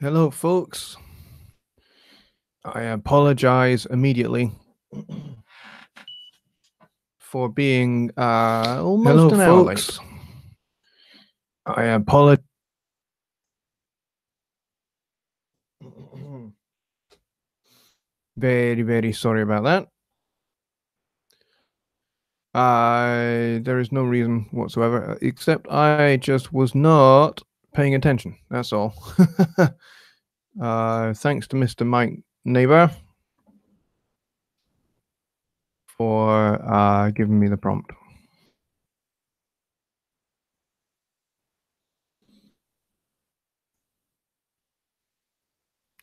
Hello, folks. I apologize immediately for being almost an hour late. I apologize. Very, very sorry about that. There is no reason whatsoever, except I just was not paying attention. That's all. Thanks to Mr. Mike Neighbor for giving me the prompt.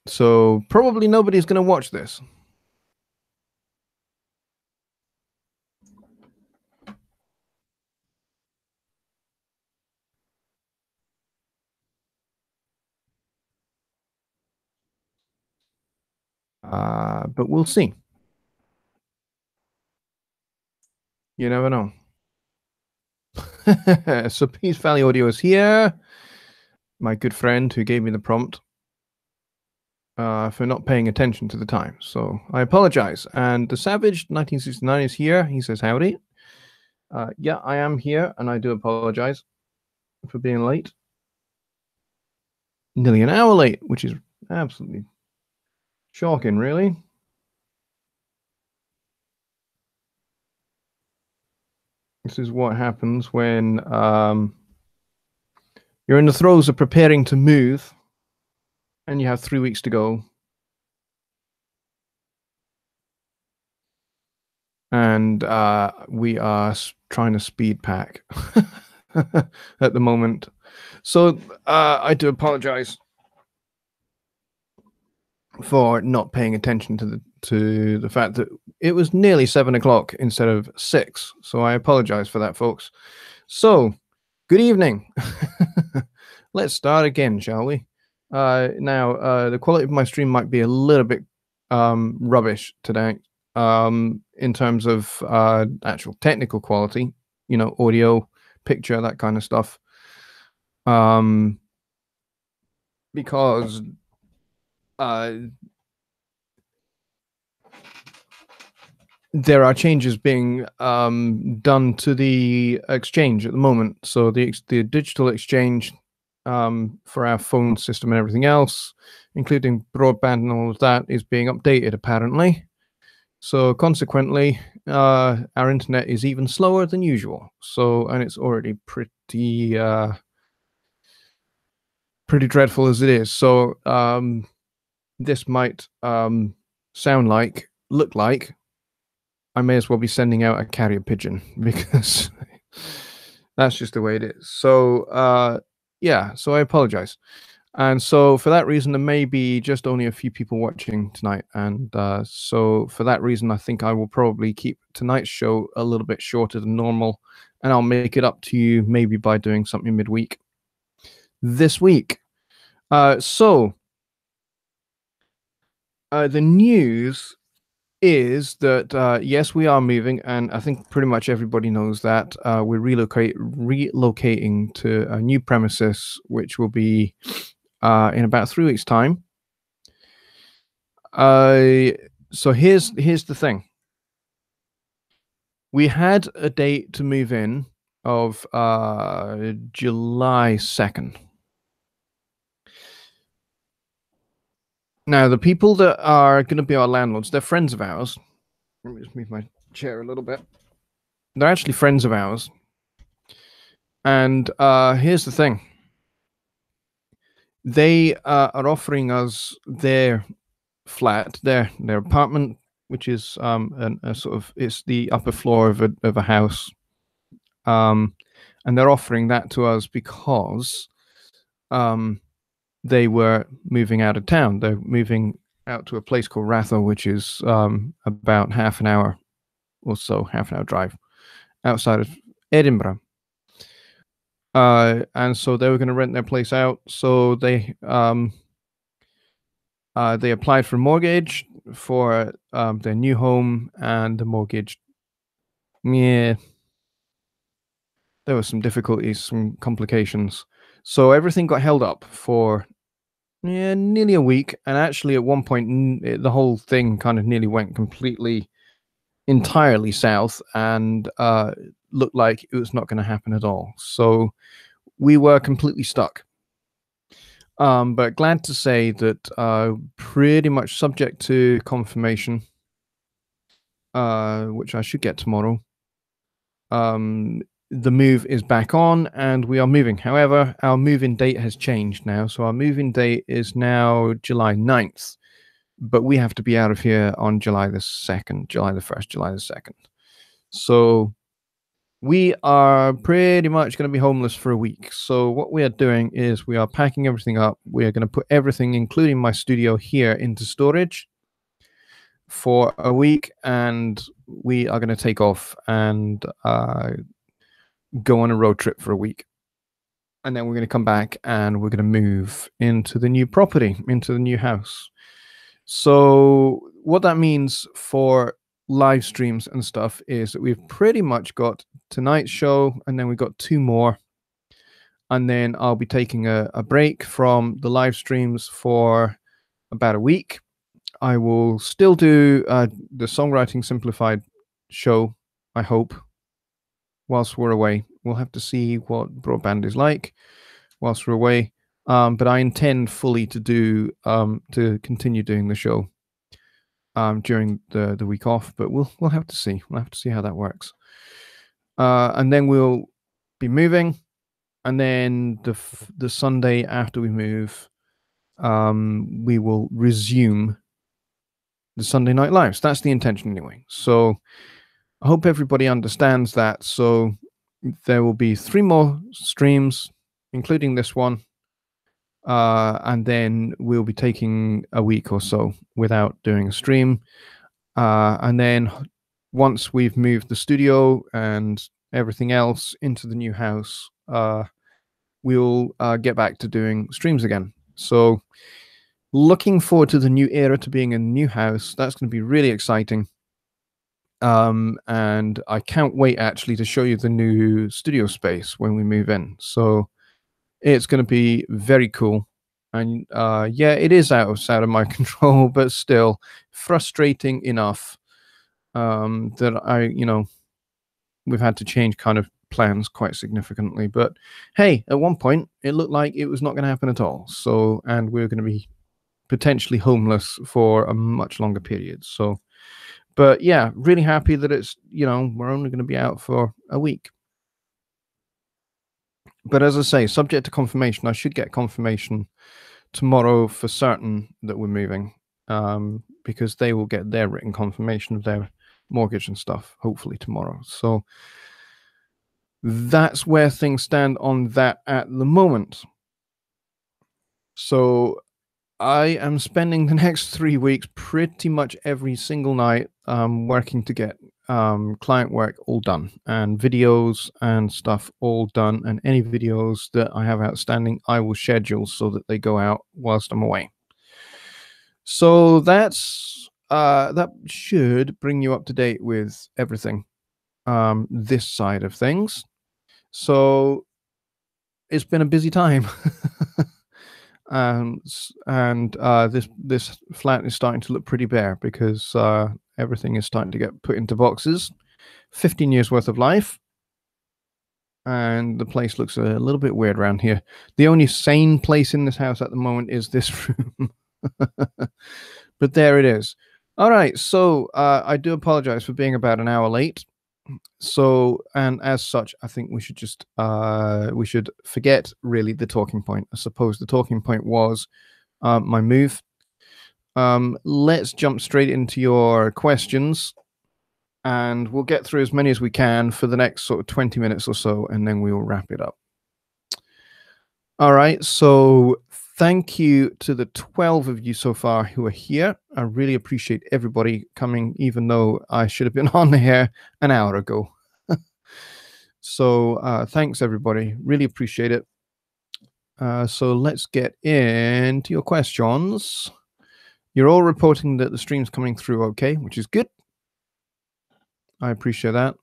So probably nobody's going to watch this. But we'll see. You never know. So Peace Valley Audio is here. My good friend who gave me the prompt for not paying attention to the time. So I apologize. And the Savage 1969 is here. He says howdy. Yeah, I am here, and I do apologize for being late. Nearly an hour late, which is absolutely shocking, really. This is what happens when you're in the throes of preparing to move and you have 3 weeks to go. And we are trying to speed pack at the moment. So I do apologize for not paying attention to the fact that it was nearly 7 o'clock instead of 6. So I apologize for that, folks. So, good evening. Let's start again, shall we? Now, the quality of my stream might be a little bit rubbish today in terms of actual technical quality, you know, audio, picture, that kind of stuff. Because there are changes being done to the exchange at the moment. So the digital exchange for our phone system and everything else, including broadband and all of that, is being updated apparently. So consequently, our internet is even slower than usual. So, and it's already pretty dreadful as it is. So this might look like I may as well be sending out a carrier pigeon because that's just the way it is. So yeah, so I apologize. And so for that reason, there may be just only a few people watching tonight. And so for that reason, I think I will probably keep tonight's show a little bit shorter than normal. And I'll make it up to you maybe by doing something midweek this week. So the news is that yes, we are moving, and I think pretty much everybody knows that we're relocating to a new premises, which will be in about 3 weeks' time. So here's the thing. We had a date to move in of July 2nd. Now, the people that are going to be our landlords, they're friends of ours. Let me just move my chair a little bit. They're actually friends of ours. And here's the thing. They are offering us their flat, their apartment, which is a sort of, it's the upper floor of a house. And they're offering that to us because they were moving out of town. They're moving out to a place called Ratho, which is about half an hour or so, half an hour drive outside of Edinburgh. And so they were going to rent their place out. So they applied for a mortgage for their new home, and the mortgage, yeah, there were some difficulties, some complications. So everything got held up for Yeah, nearly a week. And actually, at one point, the whole thing kind of nearly went completely, entirely south, and looked like it was not going to happen at all. So we were completely stuck. But glad to say that pretty much subject to confirmation, which I should get tomorrow. Um, the move is back on and we are moving. However, our move-in date has changed now. So our move-in date is now July 9th, but we have to be out of here on July the 2nd, July the 1st, July the 2nd. So we are pretty much going to be homeless for a week. So what we are doing is we are packing everything up. We are going to put everything, including my studio here, into storage for a week, and we are going to take off and go on a road trip for a week. And then we're going to come back and we're going to move into the new property, into the new house. So what that means for live streams and stuff is that we've pretty much got tonight's show, and then we've got two more. And then I'll be taking a break from the live streams for about a week. I will still do the Songwriting Simplified show, I hope, whilst we're away. We'll have to see what broadband is like whilst we're away. But I intend fully to do to continue doing the show during the week off. But we'll have to see. We'll have to see how that works. And then we'll be moving, and then the Sunday after we move, we will resume the Sunday night lives. That's the intention anyway. So I hope everybody understands that. So there will be 3 more streams, including this one. And then we'll be taking a week or so without doing a stream. And then once we've moved the studio and everything else into the new house, we'll get back to doing streams again. So looking forward to the new era, to being in a new house. That's going to be really exciting. And I can't wait actually to show you the new studio space when we move in. So it's going to be very cool. And yeah, it is out of my control, but still frustrating enough that we've had to change kind of plans quite significantly. But hey, at one point it looked like it was not going to happen at all. So, and we're going to be potentially homeless for a much longer period. So, but yeah, really happy that it's, we're only going to be out for a week. But as I say, subject to confirmation, I should get confirmation tomorrow for certain that we're moving, because they will get their written confirmation of their mortgage and stuff, hopefully tomorrow. So that's where things stand on that at the moment. So I am spending the next 3 weeks pretty much every single night working to get client work all done, and videos and stuff all done, and any videos that I have outstanding I will schedule so that they go out whilst I'm away. So that's that should bring you up to date with everything this side of things. So it's been a busy time. And this flat is starting to look pretty bare because everything is starting to get put into boxes. 15 years worth of life, and the place looks a little bit weird around here. The only sane place in this house at the moment is this room. But there it is. All right, so I do apologize for being about an hour late. So, and as such, I think we should just we should forget really the talking point. I suppose the talking point was my move. Let's jump straight into your questions, and we'll get through as many as we can for the next sort of 20 minutes or so, and then we will wrap it up. All right, so thank you to the 12 of you so far who are here. I really appreciate everybody coming, even though I should have been on here an hour ago. So thanks, everybody. Really appreciate it. So let's get into your questions. You're all reporting that the stream's coming through okay, which is good. I appreciate that.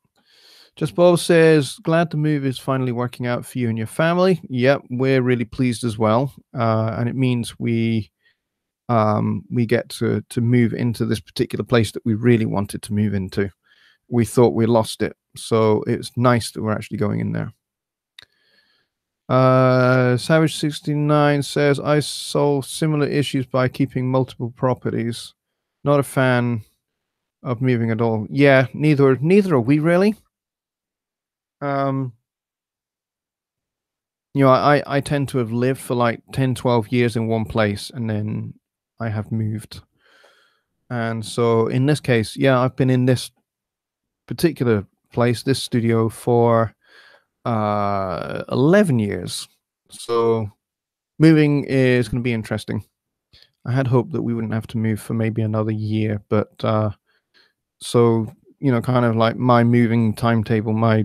Just Bob says, glad the move is finally working out for you and your family. Yep, we're really pleased as well. And it means we get to move into this particular place that we really wanted to move into. We thought we lost it. So it's nice that we're actually going in there. Savage69 says, I solve similar issues by keeping multiple properties. Not a fan of moving at all. Yeah, neither are we really. Um, I tend to have lived for like 10, 12 years in one place and then I have moved. And so in this case, yeah, I've been in this particular place, this studio for 11 years. So moving is going to be interesting. I had hoped that we wouldn't have to move for maybe another year, but so kind of like my moving timetable, my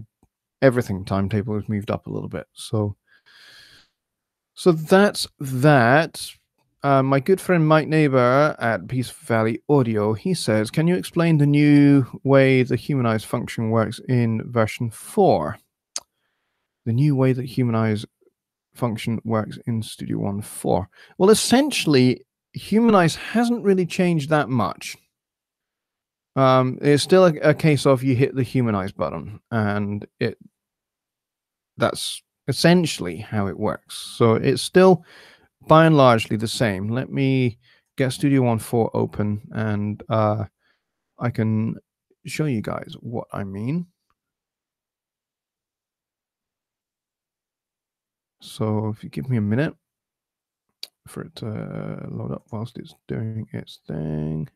everything timetable has moved up a little bit. So that's that. My good friend Mike Neighbor at Peace Valley Audio, he says, can you explain the new way the humanize function works in version 4? The new way that humanize function works in Studio One 4. Well, essentially, humanize hasn't really changed that much. It's still a case of you hit the humanize button, and that's essentially how it works. So it's still by and largely the same. Let me get Studio One 4 open, and I can show you guys what I mean. So if you give me a minute for it to load up whilst it's doing its thing.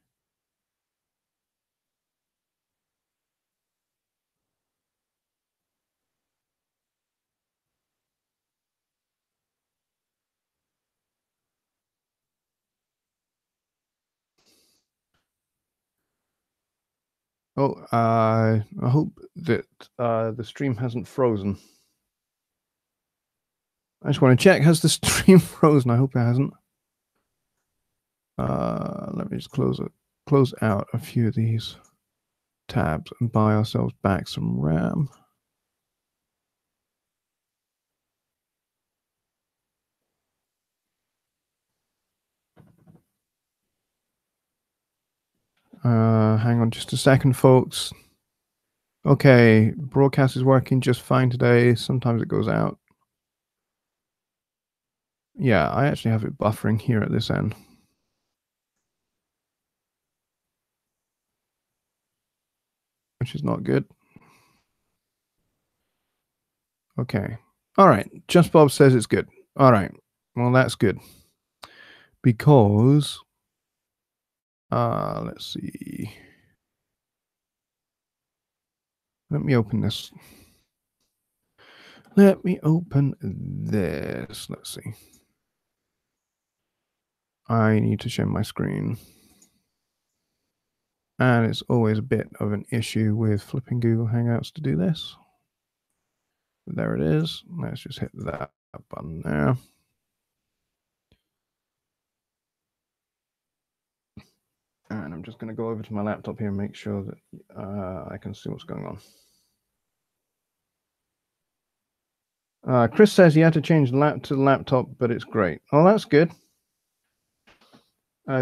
Oh, I hope that the stream hasn't frozen. I just want to check, has the stream frozen? I hope it hasn't. Let me just close out a few of these tabs and buy ourselves back some RAM. Hang on just a second, folks. Okay, broadcast is working just fine today. Sometimes it goes out. Yeah, I actually have it buffering here at this end. Which is not good. Okay. All right. Just Bob says it's good. All right. Well, that's good. Because let's see. Let me open this. Let me open this. Let's see. I need to share my screen. And it's always a bit of an issue with flipping Google Hangouts to do this. There it is. Let's just hit that button there. And I'm just going to go over to my laptop here and make sure that I can see what's going on. Chris says he had to change to the laptop, but it's great. Oh, that's good.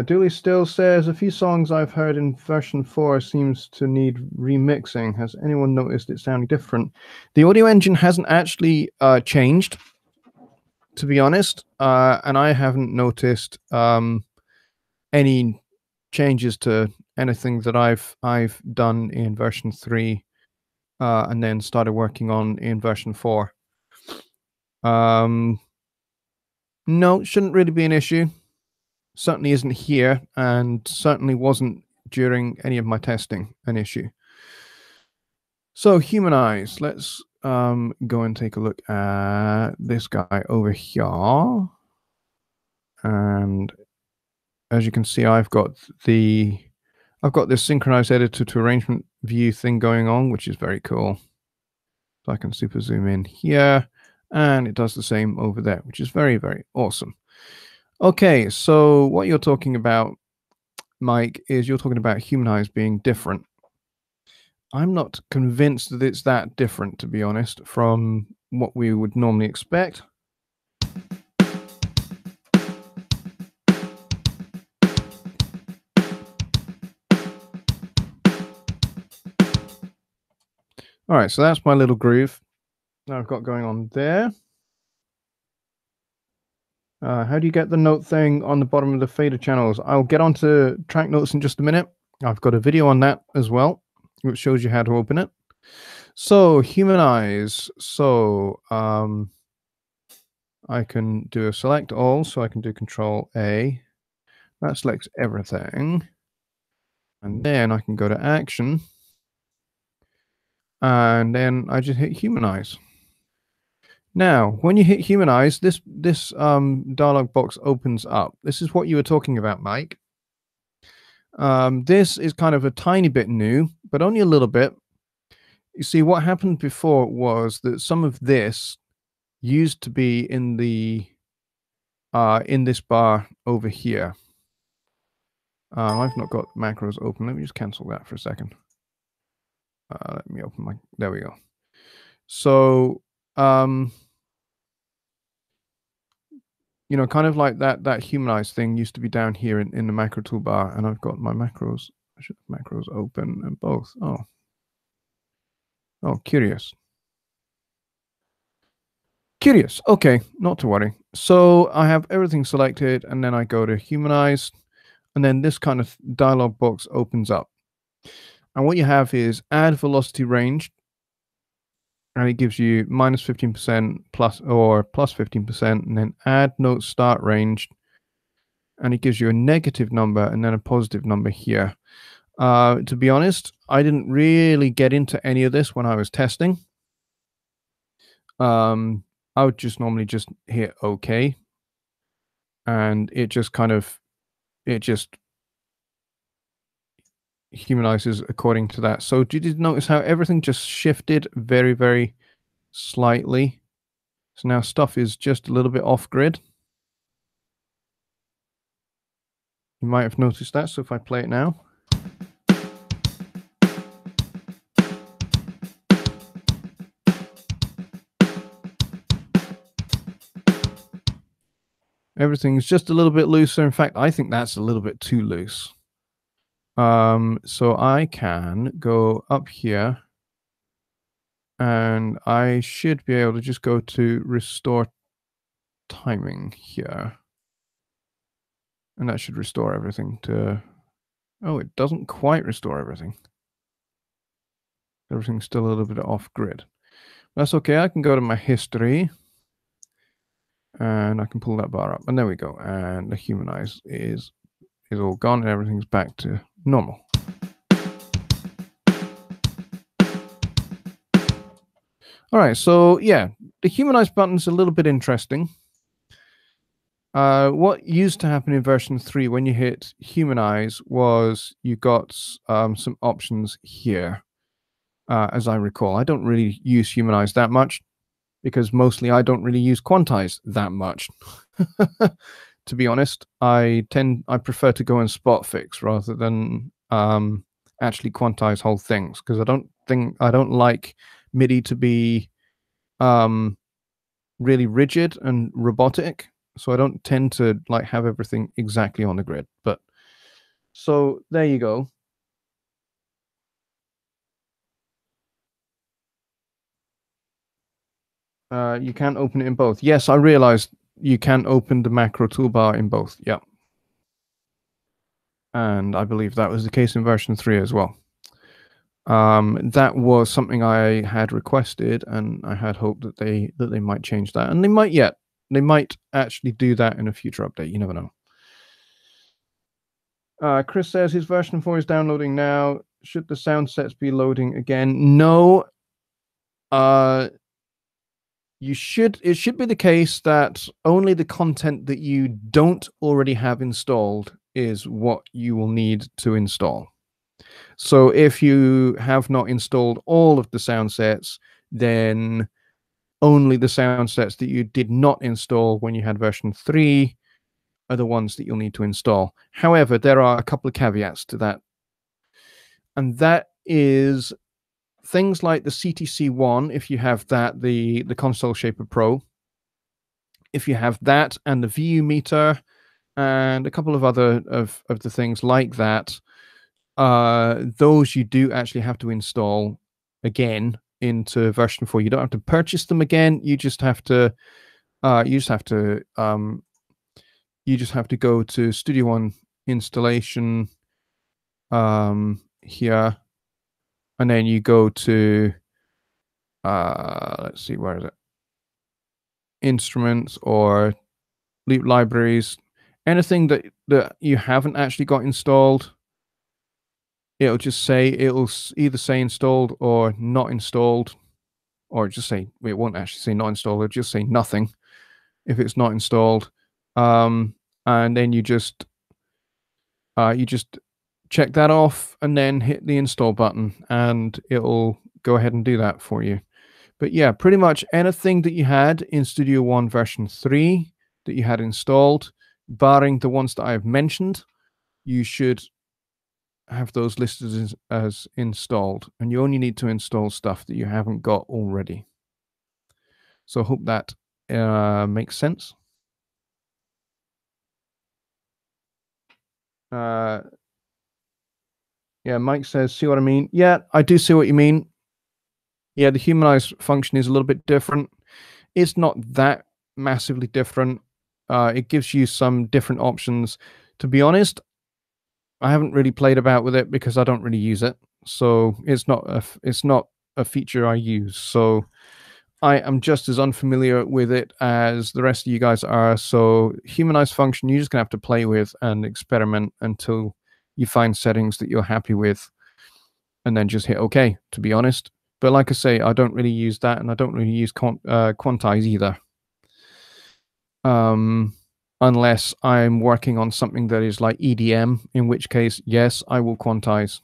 Dooley still says, a few songs I've heard in version 4 seems to need remixing. Has anyone noticed it sounding different? The audio engine hasn't actually changed, to be honest, and I haven't noticed any changes to anything that I've done in version 3 and then started working on in version 4. No, shouldn't really be an issue. Certainly isn't here, and certainly wasn't during any of my testing an issue. So humanize, let's go and take a look at this guy over here. And as you can see, I've got this synchronized editor to arrangement view thing going on, which is very cool. So I can super zoom in here, and it does the same over there, which is very, very awesome. Okay, so what you're talking about, Mike, is you're talking about humanize being different. I'm not convinced that it's that different, to be honest, from what we would normally expect. All right, so that's my little groove that I've got going on there. How do you get the note thing on the bottom of the fader channels? I'll get onto track notes in just a minute. I've got a video on that as well, which shows you how to open it. So humanize. So I can do a select all. So I can do Control A. That selects everything, and then I can go to Action, and then I just hit Humanize. Now, when you hit Humanize, this dialog box opens up. This is what you were talking about, Mike. This is kind of a tiny bit new, but only a little bit. You see, what happened before was that some of this used to be in the in this bar over here. I've not got macros open. Let me just cancel that for a second. Let me open my. There we go. So, you know, kind of like that humanized thing used to be down here in the macro toolbar, and I've got my macros. I should have macros open and both. Oh, curious. Curious. Okay, not to worry. So I have everything selected, and then I go to humanize, and then this kind of dialog box opens up. And what you have is add velocity range, and it gives you minus 15% plus or plus 15%, and then add note start range, and it gives you a negative number and then a positive number here. To be honest, I didn't really get into any of this when I was testing. I would just normally just hit OK, and it just humanizes according to that. So did you notice how everything just shifted very, very slightly? So now stuff is just a little bit off grid. You might have noticed that. So if I play it now. Everything's just a little bit looser. In fact, I think that's a little bit too loose. So I can go up here, and I should be able to just go to restore timing here. And that should restore everything to... Oh, it doesn't quite restore everything. Everything's still a little bit off grid. That's okay. I can go to my history, and I can pull that bar up. And there we go. And the humanize is all gone, and everything's back to normal. All right, so yeah, the humanize button's a little bit interesting. What used to happen in version 3 when you hit humanize was you got some options here, as I recall. I don't really use humanize that much because mostly I don't really use quantize that much. To be honest, I prefer to go and spot fix rather than actually quantize whole things, because I don't like MIDI to be really rigid and robotic. So I don't tend to like have everything exactly on the grid. But so there you go. You can open it in both. Yes, I realized you can open the macro toolbar in both. Yeah. And I believe that was the case in version 3 as well. That was something I had requested, and I had hoped that they might change that, and they might actually do that in a future update. You never know. Chris says his version 4 is downloading now. Should the sound sets be loading again? No. It should be the case that only the content that you don't already have installed is what you will need to install. So if you have not installed all of the sound sets, then only the sound sets that you did not install when you had version 3 are the ones that you'll need to install. However, there are a couple of caveats to that. And that is things like the CTC1, if you have that, the Console Shaper Pro, if you have that and the VU meter and a couple of other of the things like that, those you do actually have to install again into version 4. You don't have to purchase them again. You just have to go to Studio One installation here, and then you go to let's see, where is it? Instruments or Leap libraries. Anything that you haven't actually got installed, it'll either say installed or not installed, or just say, it won't actually say not installed, it'll just say nothing if it's not installed. And then you just check that off and then hit the install button, and it'll go ahead and do that for you. But yeah, pretty much anything that you had in Studio One version 3 that you had installed, barring the ones that I've mentioned, you should have those listed as installed, and you only need to install stuff that you haven't got already. So I hope that makes sense. Yeah, Mike says, see what I mean? Yeah, I do see what you mean. Yeah, the humanize function is a little bit different. It's not that massively different. It gives you some different options. To be honest, I haven't really played about with it because I don't really use it. So it's not a feature I use. So I am just as unfamiliar with it as the rest of you guys are. So humanize function, you're just gonna have to play with and experiment until you find settings that you're happy with, and then just hit OK, to be honest. But like I say, I don't really use that, and I don't really use quantize either. Unless I'm working on something that is like EDM, in which case, yes, I will quantize.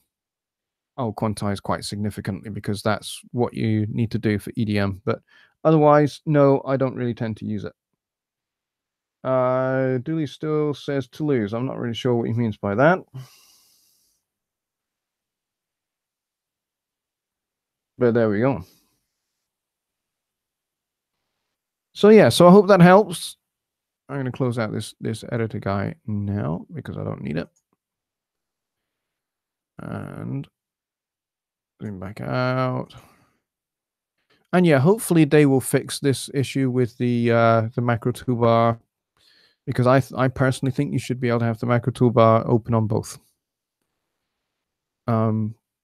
I'll quantize quite significantly because that's what you need to do for EDM. But otherwise, no, I don't really tend to use it. Dooley still says to lose. I'm not really sure what he means by that. But there we go. So yeah, so I hope that helps. I'm going to close out this editor guy now because I don't need it. And zoom back out. And yeah, hopefully they will fix this issue with the macro toolbar, because I personally think you should be able to have the macro toolbar open on both.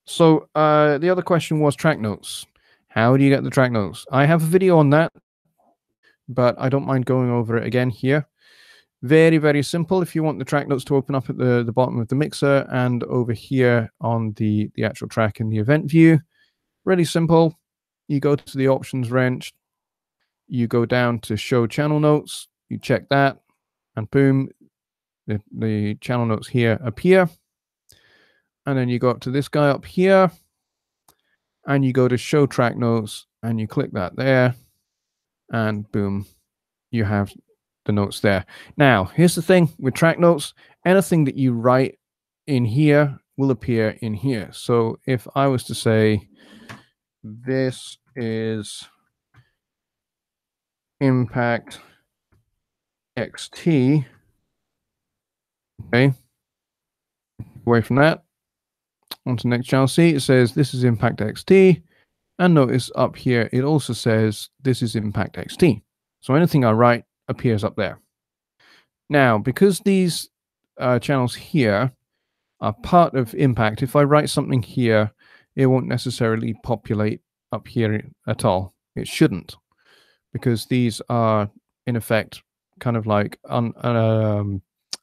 So the other question was track notes. How do you get the track notes? I have a video on that, but I don't mind going over it again here. Very, very simple. If you want the track notes to open up at the bottom of the mixer and over here on the actual track in the event view, really simple. You go to the options wrench, you go down to show channel notes, you check that, and boom, the channel notes here appear. And then you go up to this guy up here, and you go to show track notes, and you click that there, and boom, you have the notes there. Now, here's the thing with track notes, anything that you write in here will appear in here. So if I was to say, this is Impact XT, okay, away from that, onto the next channel C, it says this is Impact XT, and notice up here it also says this is Impact XT. So anything I write appears up there. Now, because these channels here are part of Impact, if I write something here, it won't necessarily populate up here at all. It shouldn't, because these are in effect kind of like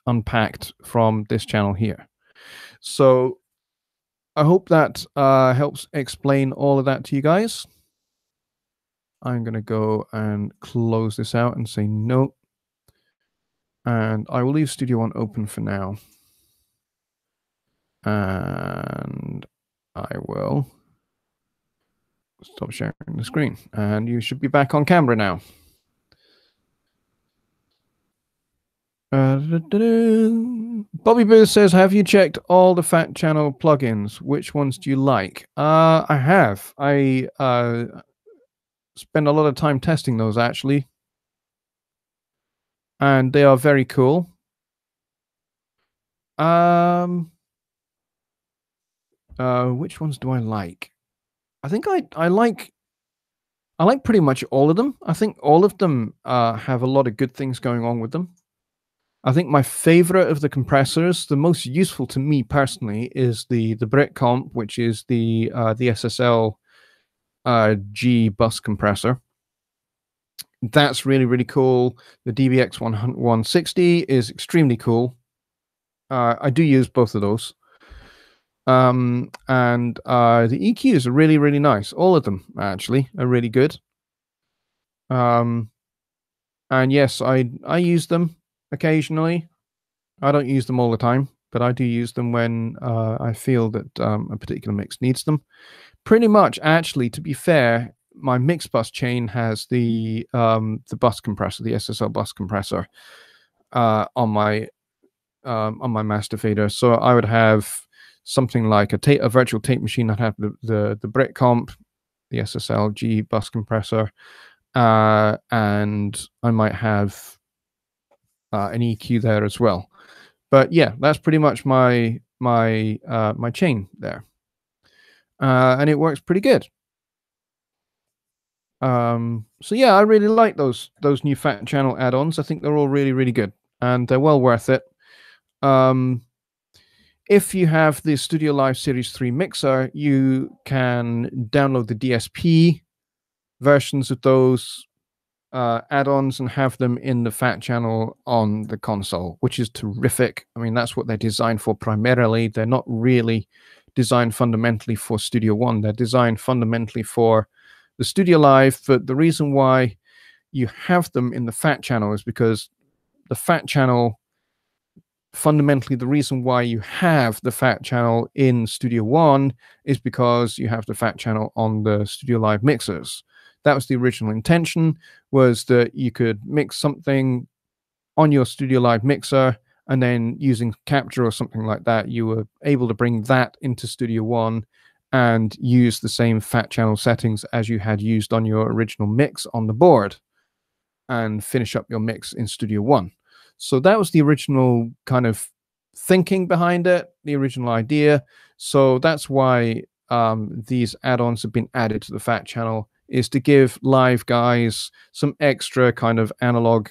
unpacked from this channel here. So I hope that helps explain all of that to you guys. I'm going to go and close this out and say no. And I will leave Studio One open for now. And I will stop sharing the screen. And you should be back on camera now. Bobby Booth says, "Have you checked all the Fat Channel plugins? Which ones do you like?" I have. I spend a lot of time testing those actually, and they are very cool. Which ones do I like? I think I like pretty much all of them. I think all of them have a lot of good things going on with them. I think my favorite of the compressors, the most useful to me personally, is the Brit Comp, which is the SSL G bus compressor. That's really, really cool. The DBX 160 is extremely cool. I do use both of those. And the EQs are really, really nice. All of them actually are really good. And yes, I use them occasionally. I don't use them all the time, but I do use them when I feel that a particular mix needs them. Pretty much, actually, to be fair, my mix bus chain has the bus compressor, the SSL bus compressor, on my master fader. So I would have something like a virtual tape machine. I'd have the Brit Comp, the SSL G bus compressor, and I might have an EQ there as well. But yeah, that's pretty much my chain there, and it works pretty good. So yeah, I really like those new Fat Channel add-ons. I think they're all really, really good, and they're well worth it. If you have the Studio Live Series 3 mixer, you can download the DSP versions of those add-ons and have them in the Fat Channel on the console, which is terrific. I mean, that's what they're designed for primarily. They're not really designed fundamentally for Studio One. They're designed fundamentally for the Studio Live, but the reason why you have them in the Fat Channel is because the Fat Channel, fundamentally, the reason why you have the Fat Channel in Studio One is because you have the Fat Channel on the Studio Live mixers. That was the original intention, was that you could mix something on your Studio Live mixer, and then using Capture or something like that, you were able to bring that into Studio One and use the same Fat Channel settings as you had used on your original mix on the board and finish up your mix in Studio One. So that was the original kind of thinking behind it, the original idea. So that's why these add-ons have been added to the Fat Channel, is to give live guys some extra kind of analog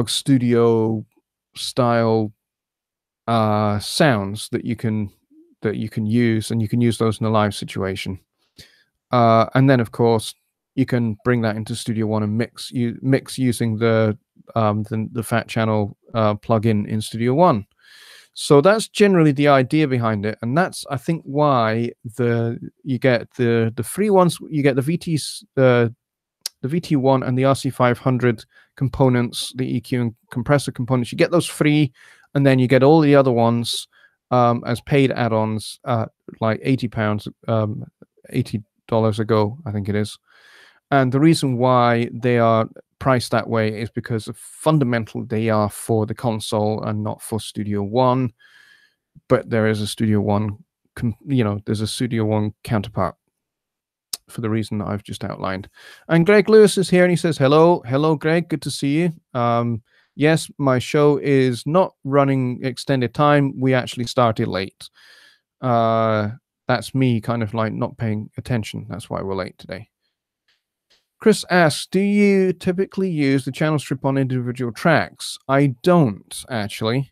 studio style sounds that you can use, and you can use those in a live situation. And then, of course, you can bring that into Studio One and mix using the Fat Channel plugin in Studio One. So that's generally the idea behind it, and that's, I think, why you get the free ones. You get the VT1 and the RC500 components, the EQ and compressor components. You get those free, and then you get all the other ones as paid add-ons, like £80, $80 a go, I think it is. And the reason why they are priced that way is because fundamentally they are for the console and not for Studio One. But there is a Studio One, there's a Studio One counterpart for the reason that I've just outlined. And Greg Lewis is here, and he says, hello, Greg, good to see you. Yes, my show is not running extended time. We actually started late. That's me kind of like not paying attention. That's why we're late today. Chris asks, do you typically use the channel strip on individual tracks? I don't, actually.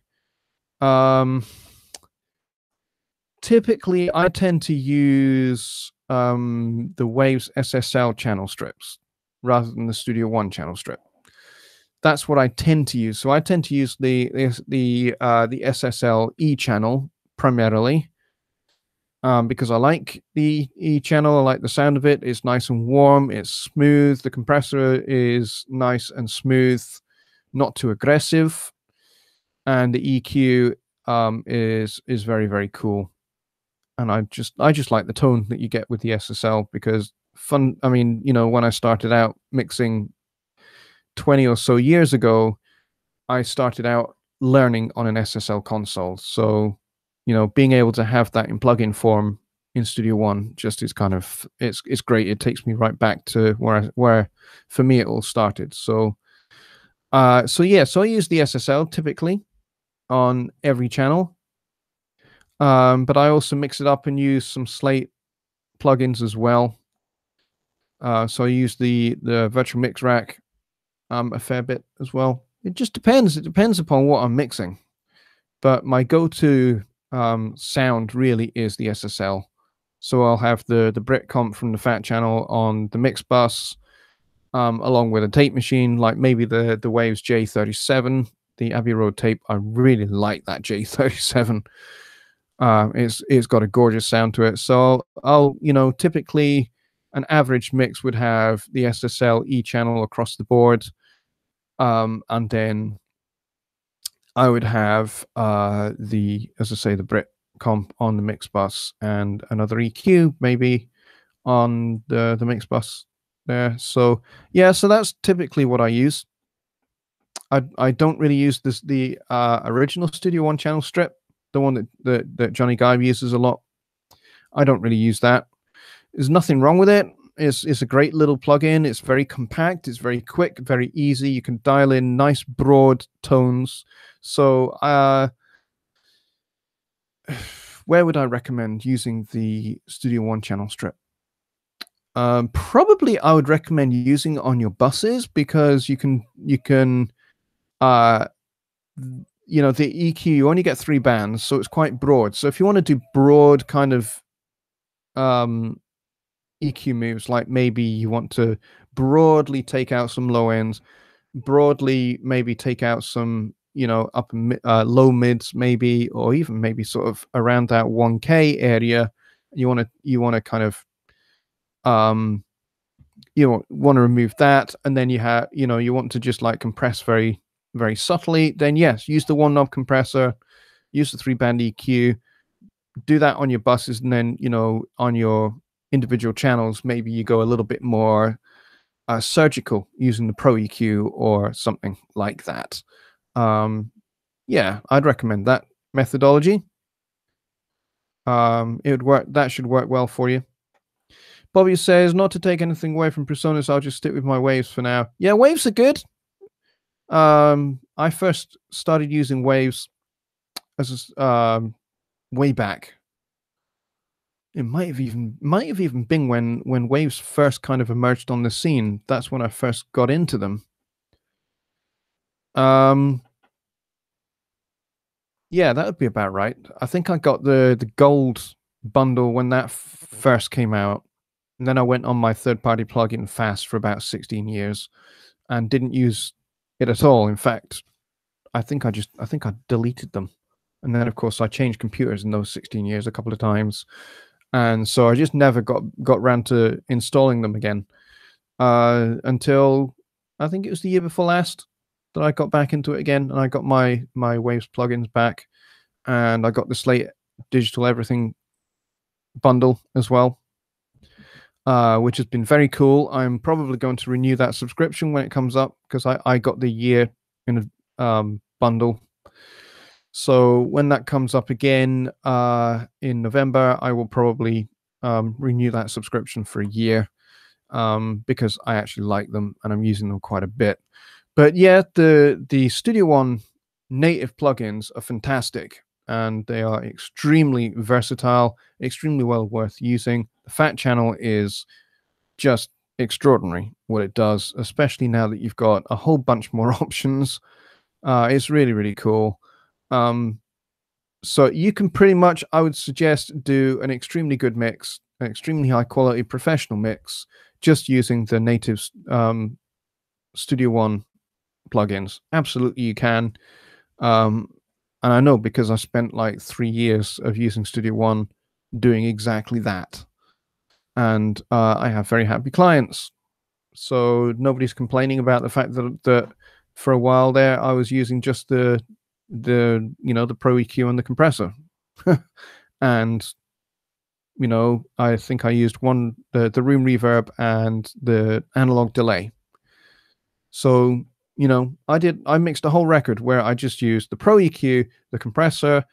Typically, I tend to use the Waves SSL channel strips rather than the Studio One channel strip. That's what I tend to use. So I tend to use the SSL E channel primarily, because I like the E channel. I like the sound of it. It's nice and warm. It's smooth. The compressor is nice and smooth, not too aggressive, and the EQ is very, very cool. And I just like the tone that you get with the SSL, because when I started out mixing 20 or so years ago, I started out learning on an SSL console. So, being able to have that in plugin form in Studio One just is kind of it's great. It takes me right back to where for me it all started. So I use the SSL typically on every channel. But I also mix it up and use some Slate plugins as well. So I use the virtual mix rack a fair bit as well. It just depends. It depends upon what I'm mixing. But my go-to sound really is the SSL. So I'll have the Brit comp from the Fat channel on the mix bus, along with a tape machine, like maybe the Waves J37, the Abbey Road tape. I really like that J37. It's got a gorgeous sound to it. So I'll typically an average mix would have the SSL E channel across the board, and then I would have as I say, the Brit comp on the mix bus and another EQ maybe on the mix bus there. So yeah, so that's typically what I use. I don't really use the original Studio One channel strip, the one that Johnny Gibe uses a lot. I don't really use that. There's nothing wrong with it. It's a great little plugin. It's very compact. It's very quick, very easy. You can dial in nice broad tones. So where would I recommend using the Studio One channel strip? Probably I would recommend using it on your buses because you can the EQ, you only get 3 bands, so it's quite broad. So if you want to do broad kind of EQ moves, like maybe you want to broadly take out some low ends, broadly maybe take out some low mids, maybe, or even maybe sort of around that 1K area. You want to kind of want to remove that, and then you want to just like compress very, very subtly. Then yes, use the one knob compressor, use the 3-band EQ, do that on your buses, and then on your individual channels, maybe you go a little bit more surgical using the Pro EQ or something like that. Yeah, I'd recommend that methodology. It would work. That should work well for you. Bobby says, not to take anything away from Presonus, I'll just stick with my waves for now. Yeah, waves are good. I first started using waves as way back. It might have even been when waves first kind of emerged on the scene. That's when I first got into them. Yeah, that would be about right. I think I got the gold bundle when that first came out, and then I went on my third-party plugin fast for about 16 years, and didn't use it at all. In fact, I think I deleted them, and then of course I changed computers in those 16 years a couple of times, and so I just never got around to installing them again until I think it was the year before last that I got back into it again, and I got my Waves plugins back, and I got the Slate Digital Everything bundle as well, which has been very cool. I'm probably going to renew that subscription when it comes up because I got the year in a bundle. So when that comes up again in November, I will probably renew that subscription for a year because I actually like them and I'm using them quite a bit. But yeah, the Studio One native plugins are fantastic and they are extremely versatile, extremely well worth using. The Fat channel is just extraordinary what it does, especially now that you've got a whole bunch more options. It's really, really cool. So you can pretty much, I would suggest, do an extremely good mix, an extremely high quality professional mix, just using the native Studio One plugins. Absolutely, you can. And I know because I spent like 3 years of using Studio One doing exactly that. And I have very happy clients. So nobody's complaining about the fact that for a while there I was using just the Pro EQ and the compressor. And I think I used the room reverb and the analog delay. So I mixed a whole record where I just used the Pro EQ, the compressor,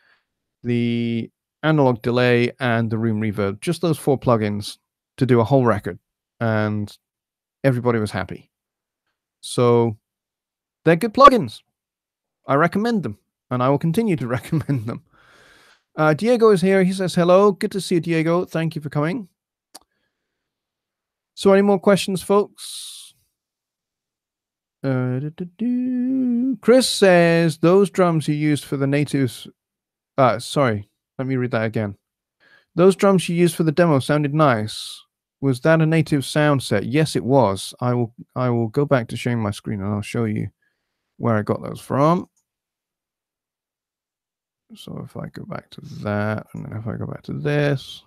the analog delay, and the room reverb, just those 4 plugins to do a whole record, and everybody was happy. So they're good plugins. I recommend them, and I will continue to recommend them. Diego is here. He says, hello. Good to see you, Diego. Thank you for coming. So any more questions, folks? Chris says, those drums you used for the natives... sorry, let me read that again. Those drums you used for the demo sounded nice. Was that a native sound set? Yes, it was. I will go back to sharing my screen, and I'll show you where I got those from. So if I go back to that, and then if I go back to this,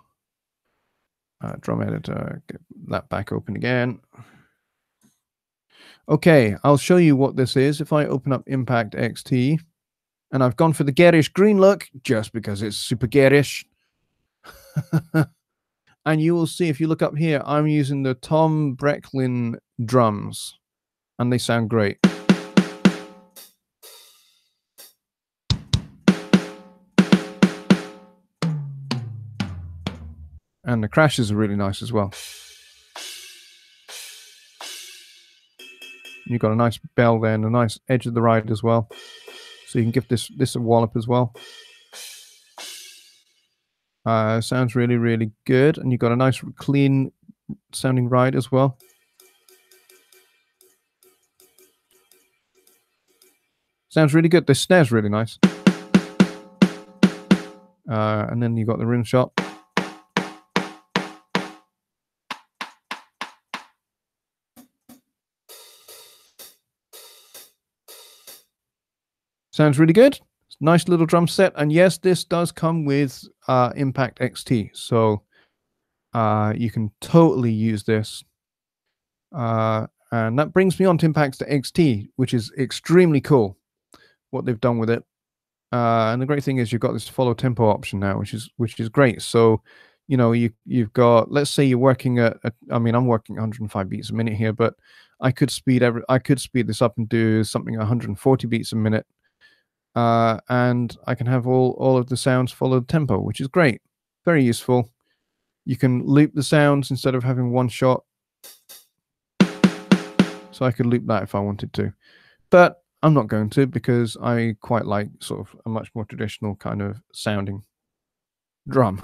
drum editor, get that back open again. Okay, I'll show you what this is. If I open up Impact XT, and I've gone for the garish green look, just because it's super garish. And you will see, if you look up here, I'm using the Tom Brecklin drums, and they sound great. And the crashes are really nice as well. You've got a nice bell there and a nice edge of the ride as well. So you can give this a wallop as well. Sounds really, really good. And you've got a nice clean sounding ride as well. Sounds really good. The snare's really nice. And then you've got the rim shot. Sounds really good. Nice little drum set. And yes, this does come with Impact XT. So you can totally use this. And that brings me on to Impact XT, which is extremely cool, what they've done with it. And the great thing is you've got this follow tempo option now, which is great. So, you've got, let's say you're working I'm working 105 beats a minute here, but I could speed this up and do something 140 beats a minute. And I can have all of the sounds follow the tempo, which is great. Very useful. You can loop the sounds instead of having one shot. So I could loop that if I wanted to. But I'm not going to, because I quite like sort of a much more traditional kind of sounding drum.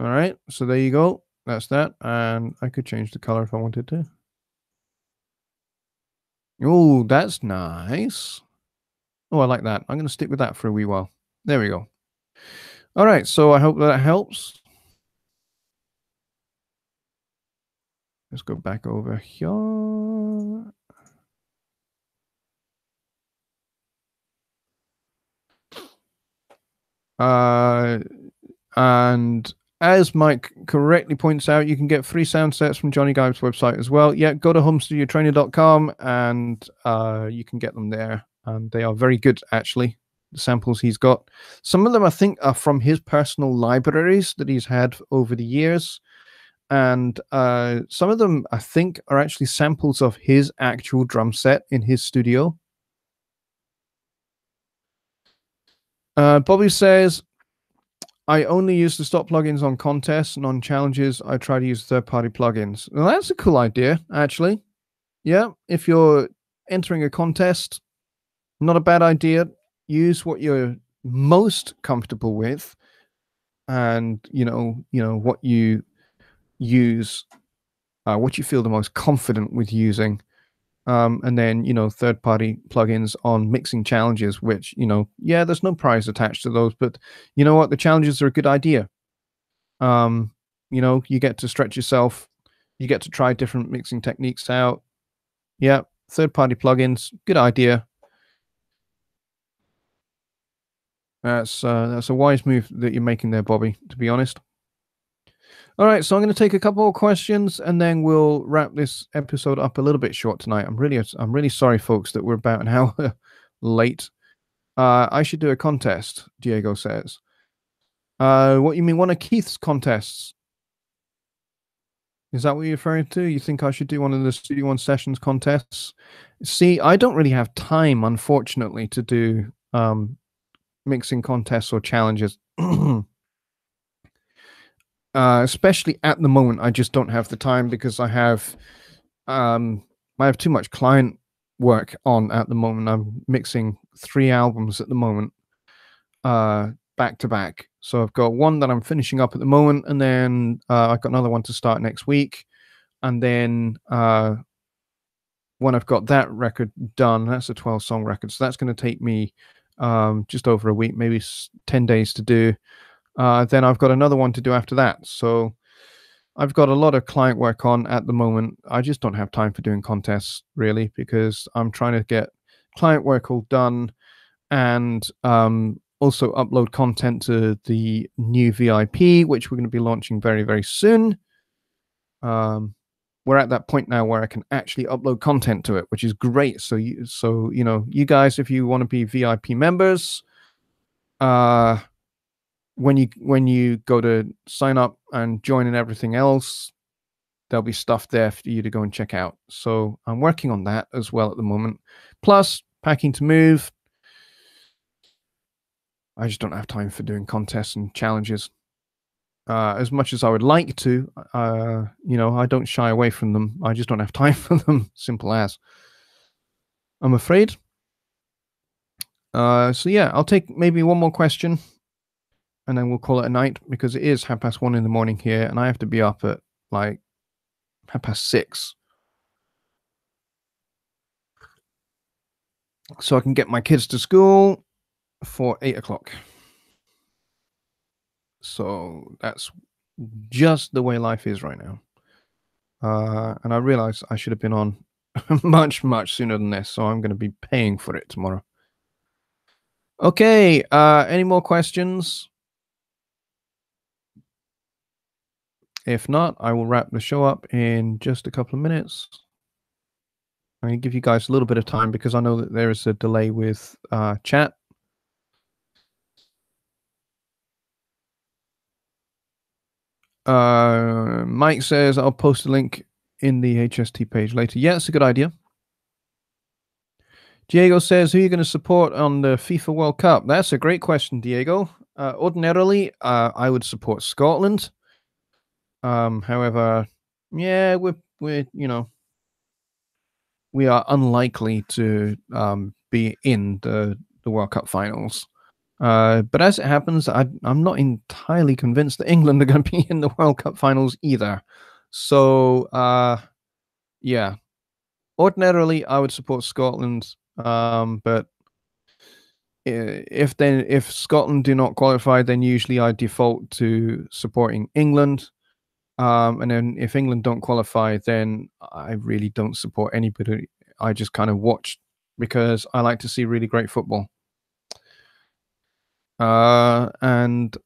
All right, so there you go. That's that. And I could change the color if I wanted to. Oh, that's nice. Oh, I like that. I'm going to stick with that for a wee while. There we go. All right, so I hope that helps. Let's go back over here. And as Mike correctly points out, you can get free sound sets from Johnny Gibe's website as well. Yeah, go to homestudiotrainer.com and you can get them there. And they are very good, actually, the samples he's got. Some of them, I think, are from his personal libraries that he's had over the years. And some of them, I think, are actually samples of his actual drum set in his studio. Bobby says, I only use the stock plugins on contests, and on challenges, I try to use third-party plugins. Well, that's a cool idea, actually. Yeah, if you're entering a contest, not a bad idea. Use what you're most comfortable with, and what you use, what you feel the most confident with using. And then, third-party plugins on mixing challenges, which, there's no prize attached to those, but you know what? The challenges are a good idea. You get to stretch yourself. You get to try different mixing techniques out. Yeah, third-party plugins, good idea. That's a wise move that you're making there, Bobby, to be honest. All right, so I'm going to take a couple of questions, and then we'll wrap this episode up a little bit short tonight. I'm really sorry, folks, that we're about an hour late. I should do a contest, Diego says. What you mean, one of Keith's contests? Is that what you're referring to? You think I should do one of the Studio One Sessions contests? See, I don't really have time, unfortunately, to do mixing contests or challenges. Especially at the moment, I just don't have the time because I have too much client work on at the moment. I'm mixing 3 albums at the moment, back to back. So I've got one that I'm finishing up at the moment, and then I've got another one to start next week. And then when I've got that record done, that's a 12-song record. So that's going to take me just over a week, maybe 10 days to do. Then I've got another one to do after that. So I've got a lot of client work on at the moment. I just don't have time for doing contests, really, because I'm trying to get client work all done and also upload content to the new VIP, which we're going to be launching very, very soon. We're at that point now where I can actually upload content to it, which is great. So you know, you guys, if you want to be VIP members, when you go to sign up and join and everything else, there'll be stuff there for you to go and check out. So I'm working on that as well at the moment. Plus, packing to move. I just don't have time for doing contests and challenges. As much as I would like to, you know, I don't shy away from them. I just don't have time for them. Simple as. I'm afraid. So yeah, I'll take maybe one more question, and then we'll call it a night because it is 1:30 in the morning here, and I have to be up at like 6:30, so I can get my kids to school for 8:00. So that's just the way life is right now. And I realize I should have been on much, much sooner than this, so I'm going to be paying for it tomorrow. Okay, any more questions? If not, I will wrap the show up in just a couple of minutes. I'm going to give you guys a little bit of time because I know that there is a delay with chat. Mike says, I'll post a link in the HST page later. Yeah, it's a good idea. Diego says, who are you going to support on the FIFA World Cup? That's a great question, Diego. Ordinarily, I would support Scotland. However, yeah, we're you know, we are unlikely to be in the World Cup finals. But as it happens, I'm not entirely convinced that England are going to be in the World Cup finals either. So, yeah, ordinarily I would support Scotland, but if Scotland do not qualify, then usually I default to supporting England. And then if England don't qualify, then I really don't support anybody. I just kind of watch because I like to see really great football. And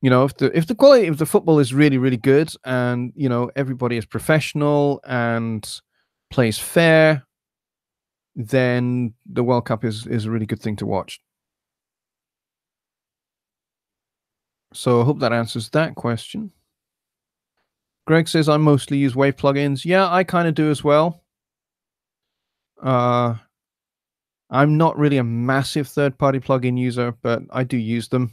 you know, if the quality of the football is really, really good, and you know everybody is professional and plays fair, then the World Cup is a really good thing to watch. So I hope that answers that question. Greg says I mostly use Wave plugins. Yeah, I kind of do as well. I'm not really a massive third-party plugin user, but I do use them.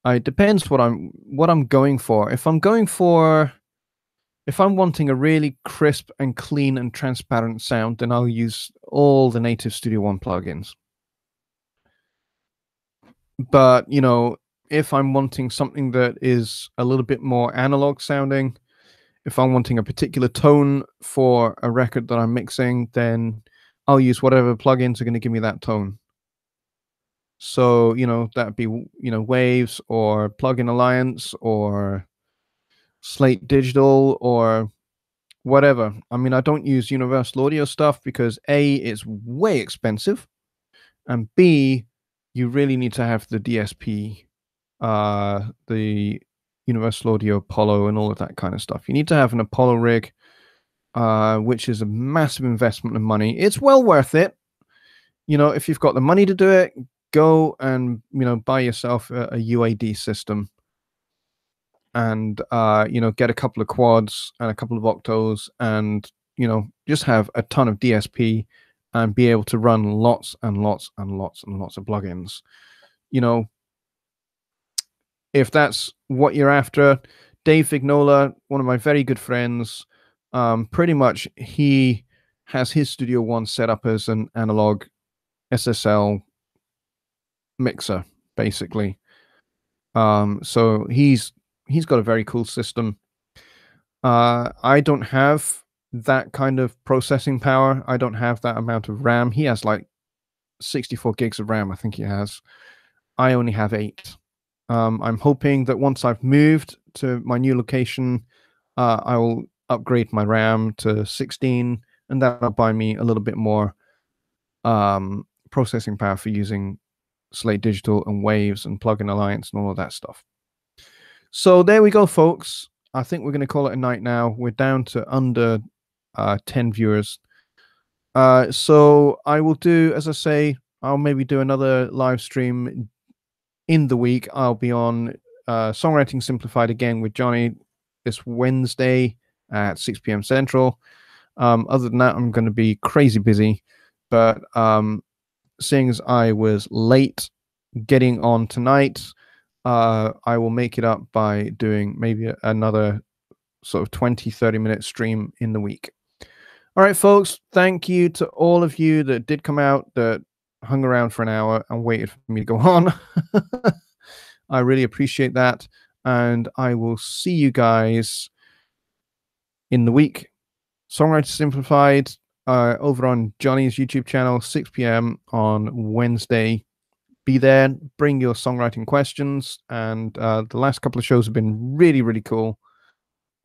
It depends what I'm going for. If I'm wanting a really crisp and clean and transparent sound, then I'll use all the native Studio One plugins. But, you know, if I'm wanting something that is a little bit more analog sounding, if I'm wanting a particular tone for a record that I'm mixing, then I'll use whatever plugins are going to give me that tone. So, you know, that'd be, you know, Waves or Plugin Alliance or Slate Digital or whatever. I mean, I don't use Universal Audio stuff because A, it's way expensive, and B, you really need to have the DSP, the Universal Audio Apollo and all of that kind of stuff. You need to have an Apollo rig, which is a massive investment of money. It's well worth it if you've got the money to do it, go and, buy yourself a UAD system and, get a couple of quads and a couple of octos and, just have a ton of DSP and be able to run lots and lots and lots and lots of plugins. You know, if that's what you're after, Dave Vignola, one of my very good friends, pretty much he has his Studio One set up as an analog SSL mixer, basically. So he's got a very cool system. I don't have that kind of processing power. I don't have that amount of RAM. He has like 64 gigs of RAM, I think he has. I only have 8. I'm hoping that once I've moved to my new location, I will upgrade my RAM to 16, and that'll buy me a little bit more processing power for using Slate Digital and Waves and Plugin Alliance and all of that stuff. So there we go, folks. I think we're going to call it a night now. We're down to under 10 viewers. So I will do, as I say, I'll maybe do another live stream in the week. I'll be on Songwriting Simplified again with Johnny this Wednesday at 6 p.m. Central. Other than that, I'm going to be crazy busy. But seeing as I was late getting on tonight, I will make it up by doing maybe another sort of 20-30 minute stream in the week. All right, folks, thank you to all of you that did come out, that hung around for an hour and waited for me to go on. I really appreciate that, and I will see you guys in the week. Songwriter Simplified over on Johnny's YouTube channel, 6 p.m. on Wednesday. Be there, bring your songwriting questions, and the last couple of shows have been really, really cool.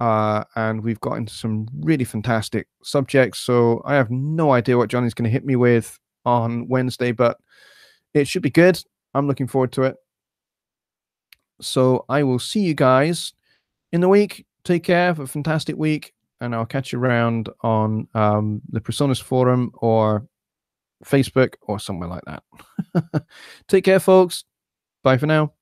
And we've got into some really fantastic subjects. So I have no idea what Johnny's going to hit me with on Wednesday, but it should be good. I'm looking forward to it. So I will see you guys in the week. Take care. Have a fantastic week. And I'll catch you around on the Personas Forum or Facebook or somewhere like that. Take care, folks. Bye for now.